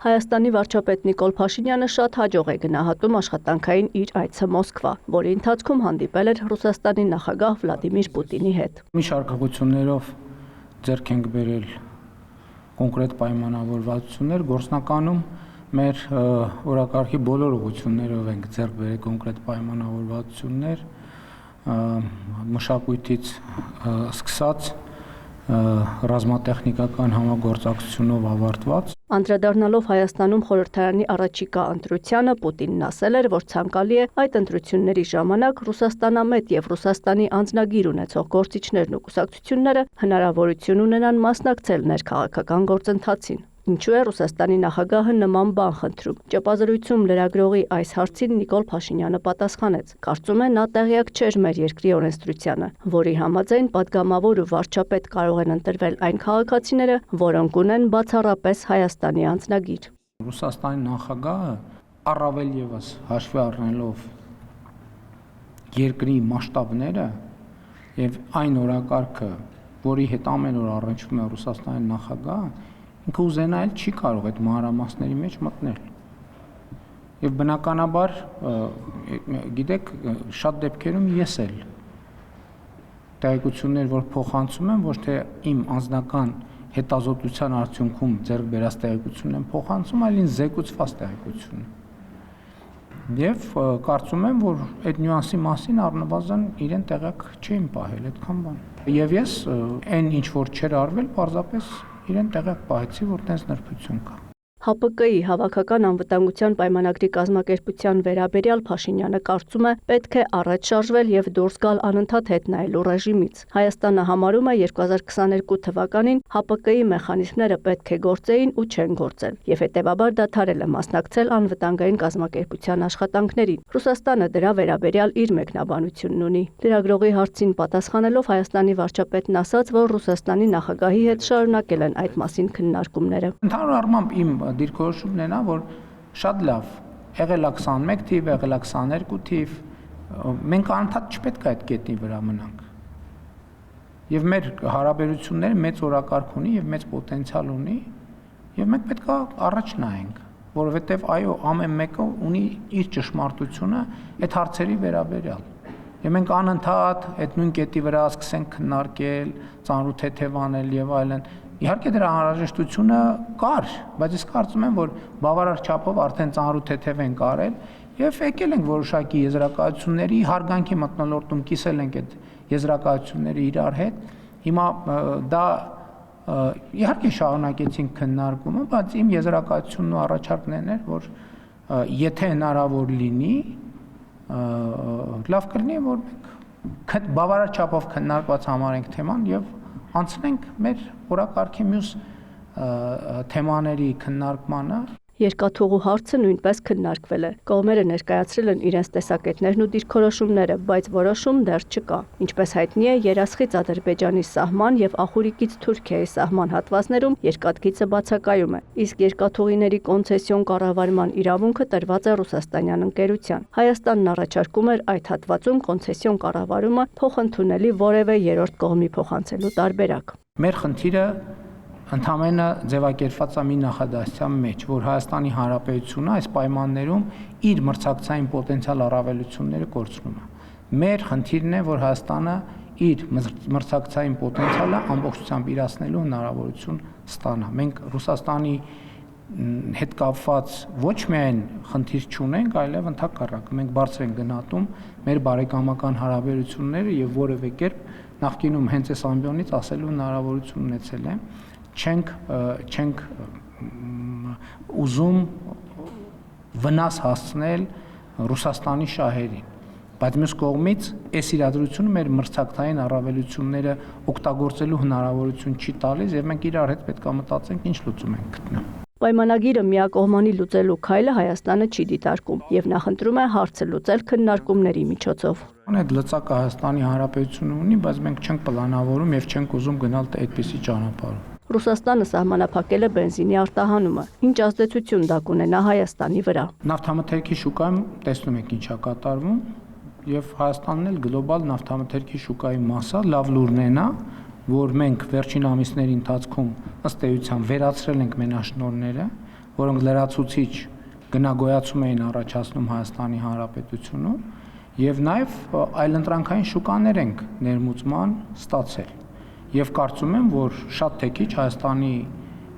Հայաստանի վարչապետ Նիկոլ Փաշինյանը շատ հաջող է գնահատում աշխատանքային իր այցը Մոսկվա, որի ընթացքում հանդիպել էր Ռուսաստանի նախագահ Վլադիմիր Պուտինի հետ։ Մի շարք հղություններով ձեռք ենք բերել կոնկրետ պայմանավորվածություններ, գործնականում մեր օրակարգի բոլոր ուղղություններով ենք ձեռք բերել կոնկրետ պայմանավորվածություններ, մշակույթից սկսած ռազմատեխնիկական համագործակցությունով ավարտված։ Անդրադառնալով Հայաստանում խորհրդարանի առաջիկա ընտրությանը, Պուտինն ասել էր, որ ցանկալի է այդ ընտրությունների ժամանակ Ռուսաստանամետ եւ Ռուսաստանի անձնագիր ունեցող գործիչներն ու կուսակցությունները հնարավորություն ունենան մասնակցել ներքաղաքական գործընթացին։ Ինչու է Ռուսաստանի նախագահը նման բան խնդրում։ Ճեպազրույցում լրագրողի այս հարցին Նիկոլ Փաշինյանը պատասխանեց. կարծում է նա տեղյակ չէր մեր երկրի օրենսդրությանը, որի համաձայն падգամավոր ու վարչապետ կարող են ընտրվել այն քաղաքացիները, որոնք ունեն բացառապես Հայաստանի անձնագիր։ Ռուսաստանի նախագահը առավել եւս հաշվի առնելով երկրի մասշտաբները եւ այն օրակարգը, որի հետ ամեն օր առնչվում է Ռուսաստանի նախագահը, ինքը ուզենալ չի կարող այդ մանրամասների մեջ մտնել։ Եվ բնականաբար, գիտեք, շատ դեպքերում ես էլ տեղեկություններ, որ փոխանցում եմ, ոչ թե իմ անձնական հետազոտության արդյունքում ձեռք բերած տեղեկությունն եմ փոխանցում, այլ ինձ զեկուցված տեղեկություն։ Եվ կարծում եմ, որ այդ նյուանսի մասին առնվազն իրեն տեղյակ չէին պահել այդքան բան։ Եվ ես այն ինչ որ չէր արվել, պարզապես իրեն տեղյակ պահեցի, որ տենց նրբություն կա։ ՀԱՊԿ-ի Հավաքական անվտանգության պայմանագրի կազմակերպության վերաբերյալ Փաշինյանը կարծում է, պետք է առաջ շարժվել եւ դուրս գալ անընդհատ հետ նայելու ռեժիմից։ Հայաստանը համարում է 2022 թվականին ՀԱՊԿ-ի մեխանիզմները պետք է գործեին ու չեն գործել եւ հետեւաբար դադարել է մասնակցել անվտանգային կազմակերպության աշխատանքներին։ Ռուսաստանը դրա վերաբերյալ իր մեկնաբանությունն ունի։ Լրագրողի հարցին պատասխանելով Հայաստանի վարչապետն ասաց, որ Ռուսաստանի նախագահի հետ շարունակել են այդ մասին քննարկումները։ Ընդհանուր առմամբ իմ դիրքորոշումն է նա, որ շատ լավ, եղել է 21 թիվ, եղել է 22 թիվ, մենք անընդհատ չպետք է այդ կետի վրա մնանք։ Եվ մեր հարաբերությունները մեծ օրակարգ ունի եւ մեծ պոտենցիալ ունի, եւ մենք պետք է առաջ նայենք, որովհետեւ այո, ամեն մեկը ունի իր ճշմարտությունը այդ հարցերի վերաբերյալ։ Եվ մենք անընդհատ այդ նույն կետի վրա սկսենք քննարկել, ծանրութեթևանել եւ այլն։ Իհարկե դրա անհրաժեշտությունը կար, բայց ես կարծում եմ, որ բավարար չափով արդեն ծանրութեթև ենք արել եւ եկել ենք որոշակի եզրակացությունների հարգանքի մթնոլորտում կիսել ենք այդ եզրակացությունները իրար հետ։ Հիմա դա իհարկե շարունակեցինք քննարկումը, բայց իմ եզրակացությունն ու առաջարկներն էր, որ եթե հնարավոր լինի, լավ կլինի, որ մենք բավարար չափով քննարկված համարենք թեման եւ անցնենք մեր օրակարգի մյուս թեմաների քննարկմանը։ Երկաթուղու հարցը նույնպես քննարկվել է։ Կողմերը ներկայացրել են իրենց տեսակետներն ու դիրքորոշումները, բայց որոշում դեռ չկա։ Ինչպես հայտնի է, Երասխից Ադրբեջանի սահման եւ Ախուրիկից Թուրքիայի սահման հատվածներում երկաթգիծը բացակայում է, իսկ երկաթուղիների կոնցեսիոն կառավարման իրավունքը տրված է ռուսաստանյան ընկերության։ Հայաստանն առաջարկում էր այդ հատվածում կոնցեսիոն կառավարումը փոխընդունելի որևէ երրորդ կողմի փոխանցելու տարբերակ։ Մեր խնդիրը ընդամենը ձևակերպված է մի նախադասության մեջ, որ Հայաստանի Հանրապետությունը այս պայմաններում իր մրցակցային պոտենցիալ առավելությունները կորցնում է։ Մեր խնդիրն է, որ Հայաստանը իր մրցակցային պոտենցիալը ամբողջությամբ իրացնելու հնարավորություն ստանա։ Մենք Ռուսաստանի հետ կապված ոչ միայն խնդիր չունենք, այլև ընդհակառակը մենք բարձր ենք գնահատում մեր բարեկամական հարաբերությունները եւ որևէ կերպ նախկինում հենց այս ամբիոնից ասելու հնարավորություն ունեցել եմ։ Չենք ուզում վնաս հասցնել Ռուսաստանի շահերին, բայց մյուս կողմից այս իրադրությունը մեր մրցակցային առավելությունները օգտագործելու հնարավորություն չի տալիս եւ մենք իրար հետ պետք է մտածենք ինչ լուծում ենք գտնել։ Պայմանագիրը միակողմանի լուծելու քայլը Հայաստանը չի դիտարկում եւ նախընտրում է հարցը լուծել քննարկումների միջոցով։ Այդ լծակը Հայաստանի Հանրապետությունը ունի, բայց մենք չենք պլանավորում եւ չենք ուզում գնալ այդպիսի ճանապարհով։ Ռուսաստանը սահմանափակել է բենզինի արտահանումը։ Ինչ ազդեցություն դա կունենա Հայաստանի վրա։ Նավթամթերքի շուկայում տեսնում եք ինչա կատարվում եւ Հայաստանն էլ գլոբալ նավթամթերքի շուկայի մասը լավ լուրն է նա, որ մենք վերջին ամիսների ընթացքում ըստ էության վերացրել ենք մենաշնորհները, որոնք լրացուցիչ գնագոյացում էին առաջացնում Հայաստանի Հանրապետությունում եւ նաեւ այլընտրանքային շուկաներ ենք ներմուծման ստացել եւ կարծում եմ, որ շատ թեքիչ Հայաստանի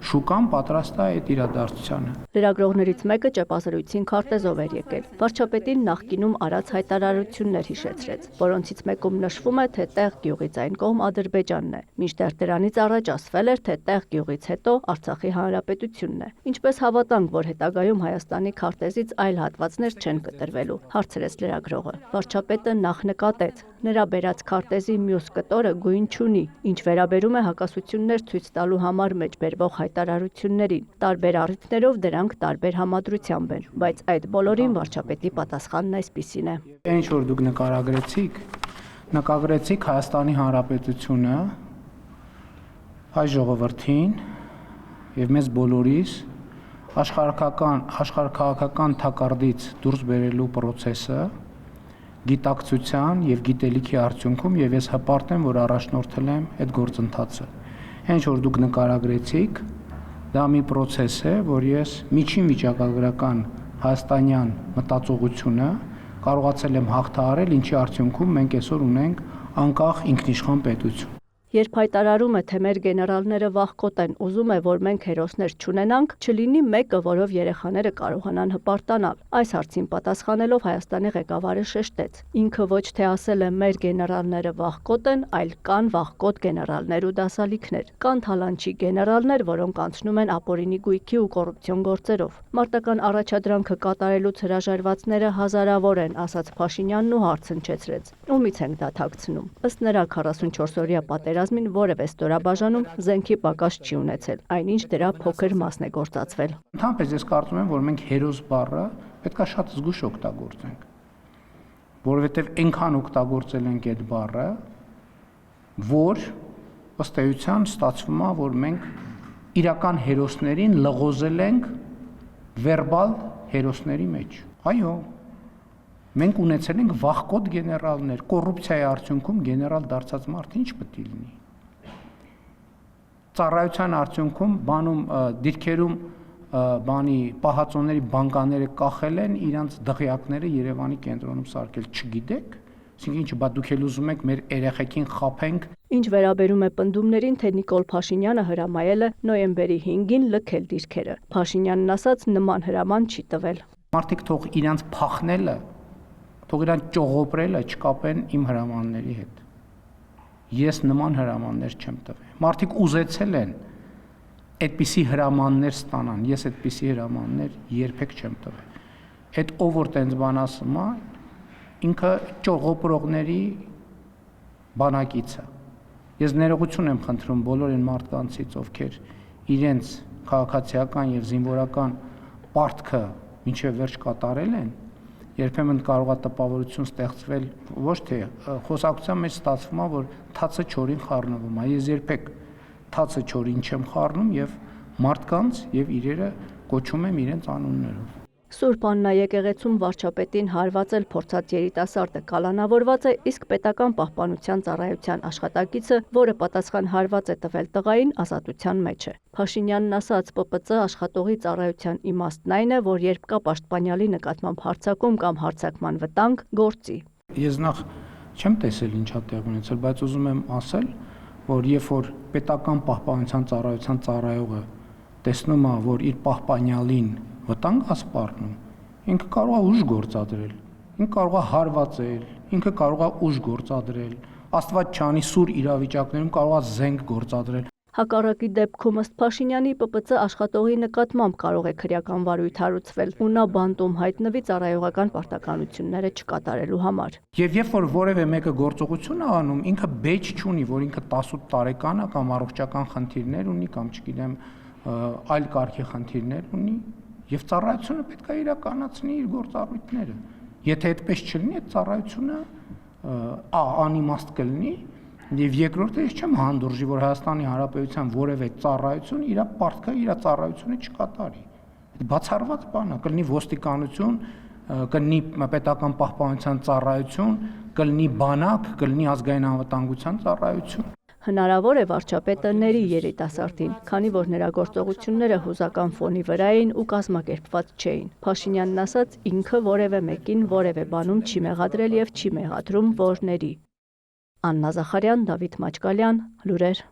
շուկան պատրաստ է այդ իրադարձությանը։ Լրագրողներից մեկը ճեպազրույցին քարտեզով էր եկել։ Վարչապետին նախկինում արած հայտարարություններ հիշեցրեց, որոնցից մեկում նշվում է, թե տեղ գյուղից այն կողմ Ադրբեջանն է, մինչդեռ դրանից առաջ ասվել էր, թե տեղ գյուղից հետո Արցախի Հանրապետությունն է։ Ինչպես հավատանք, որ հետագայում Հայաստանի քարտեզից այլ հատվածներ չեն կտրվելու, հարցրեց լրագրողը։ Վարչապետը նախ նկատեց, նրա բերած քարտեզի մյուս կտորը գույն չունի, ինչ վերաբերում է հակասություններ ցույց տալու համար մեջբերվող հայտարարություններին։ Տարբեր առիթներով դրանք տարբեր համադրությամբ են, բայց այդ բոլորին վարչապետի պատասխանն այսպիսին է։ Ինչ որ դուք նկարագրեցիք Հայաստանի Հանրապետությունը հայ ժողովրդին եւ մեզ բոլորիս աշխարհաքաղաքական թակարդից դուրս բերելու process-ը գիտակցության եւ գիտելիքի արդյունքում եւ ես հպարտ եմ, որ առաջնորդել եմ այդ գործընթացը։ Ինչ որ դուք նկարագրեցիք, դա մի process է, որ ես միջին վիճակագրական հայաստանյան մտածողությունը կարողացել եմ հաղթահարել, ինչի արդյունքում մենք այսօր ունենք անկախ ինքնիշխան պետություն։ Երբ հայտարարում է, թե մեր գեներալները վախկոտ են, ուզում է, որ մենք հերոսներ չունենանք, չլինի մեկը, որով երեխաները կարողանան հպարտանալ։ Այս հարցին պատասխանելով Հայաստանի ղեկավարը շեշտեց. ինքը ոչ թե ասել է մեր գեներալները վախկոտ են, այլ կան վախկոտ գեներալներ ու դասալիքներ։ Կան թալանչի գեներալներ, որոնք անցնում են ապօրինի գույքի ու կոռուպցիոն գործերով։ Մարտական առաջադրանքը կատարելուց հրաժարվածները հազարավոր են, ասաց Փաշինյանն ու հարց հնչեցրեց. ումից ենք դա թաքցնում։ Ըստ նրա 44-օրյա պատերազմին որևէ ստորաբաժանում զենքի պակաս չի ունեցել, այնինչ դրա փոքր մասն է գործածվել։ Ընդհանրապես ես կարծում եմ, որ մենք հերոս բառը պետքա շատ զգուշ օգտագործենք, որովհետև այնքան օգտագործել ենք այդ բառը, որ ըստ էության ստացվում է, որ մենք իրական հերոսներին լղոզել ենք վերբալ հերոսների մեջ։ Այո, մենք ունեցել ենք վախկոտ գեներալներ, կոռուպցիայի արդյունքում գեներալ դարձած մարդ ինչ պետք է լինի։ Ծառայության արդյունքում դիրքերում պահածոների բանկաները կախել են, իրանց դղյակները Երևանի կենտրոնում սարքել, չգիտեք, այսինքն ինչ բա դուք էլ ուզում եք մեր երեխեքին խաբենք։ Ինչ վերաբերում է պնդումներին, թե Նիկոլ Փաշինյանը հրամայել է նոյեմբերի 5-ին լքել դիրքերը, Փաշինյանն ասաց նման հրաման չի տվել։ Մարդիկ թող իրանց փախնելը, թող իրանց ճողոպրելը չկապեն իմ հրամանների հետ։ Ես նման հրամաններ չեմ տվել։ Մարդիկ ուզեցել են այդպիսի հրամաններ ստանան, ես այդպիսի հրամաններ երբեք չեմ տվել։ Այդ ով որ տենց բան ասում է, ինքը ճողոպրողների բանակից է։ Ես ներողություն եմ խնդրում բոլոր այն մարդկանցից, ովքեր իրենց քաղաքացիական եւ զինվորական պարտքը մինչև վերջ կատարել են, երբեմն կարող է տպավորություն ստեղծվել, ոչ թե խոսակցության մեջ ստացվում է, որ թացը չորին խառնվում է։ Ես երբեք թացը չորին չեմ խառնում եւ մարդկանց եւ իրերը կոչում եմ իրենց անուններով։ Սուրբ Աննա եկեղեցում վարչապետին հարվածել փորձած երիտասարդը կալանավորված է, իսկ պետական պահպանության ծառայության աշխատակիցը, որը պատասխան հարված է տվել տղային, ազատության մեջ է։ Փաշինյանն ասաց, ՊՊԾ աշխատողի ծառայության իմաստն այն է, որ երբ կա պաշտպանյալի նկատմամբ հարձակում կամ հարձակման վտանգ, գործի։ Ես նախ չեմ տեսել ինչա տեղ ունեցել, բայց ուզում եմ ասել, որ երբ որ պետական պահպանության ծառայության ծառայողը տեսնում է, որ իր պահպանյալին վտանգ ասպառնում, ինքը կարող է ուժ գործադրել, ինքը կարող է հարվածել, ինքը կարող է ուժ գործադրել, Աստված չանի սուր իրավիճակներում կարող է զենք գործադրել։ Հակառակի դեպքում ըստ Փաշինյանի ՊՊՑ աշխատողի նկատմամբ կարող է քրեական վարույթ հարուցվել ու նա բանտում հայտնվի ծառայողական պարտականությունները չկատարելու համար։ Եվ երբ որ որևէ մեկը գործողություն է անում, ինքը բեջ չունի, որ ինքը 18 տարեկան է կամ առողջական խնդիրներ ունի կամ չգիտեմ այլ կարգի խնդիրներ ունի, եւ ծառայությունը պետք է իրականացնի իր գործառույթները։ Եթե այդպես չլինի, այդ ծառայությունը անիմաստ կլինի։ Եվ երկրորդը ես չեմ հանդուրժի, որ Հայաստանի Հանրապետության որևէ ծառայություն իր պարտքը, իր ծառայությունը չկատարի։ Այդ բացառված բան է, կլինի ոստիկանություն, կլինի պետական պահպանության ծառայություն, կլինի բանակ, կլինի ազգային անվտանգության ծառայություն։ Հնարավոր է վարչապետը ների երիտասարդին, քանի որ նրա գործողությունները հուզական ֆոնի վրա էին ու կազմակերպված չէին։ Փաշինյանն ասաց, ինքը որևէ մեկին որևէ բանում չի մեղադրել եւ չի մեղադրում, որ ների։ Աննա Զախարյան, Դավիթ Մաչկալյան, լուրեր։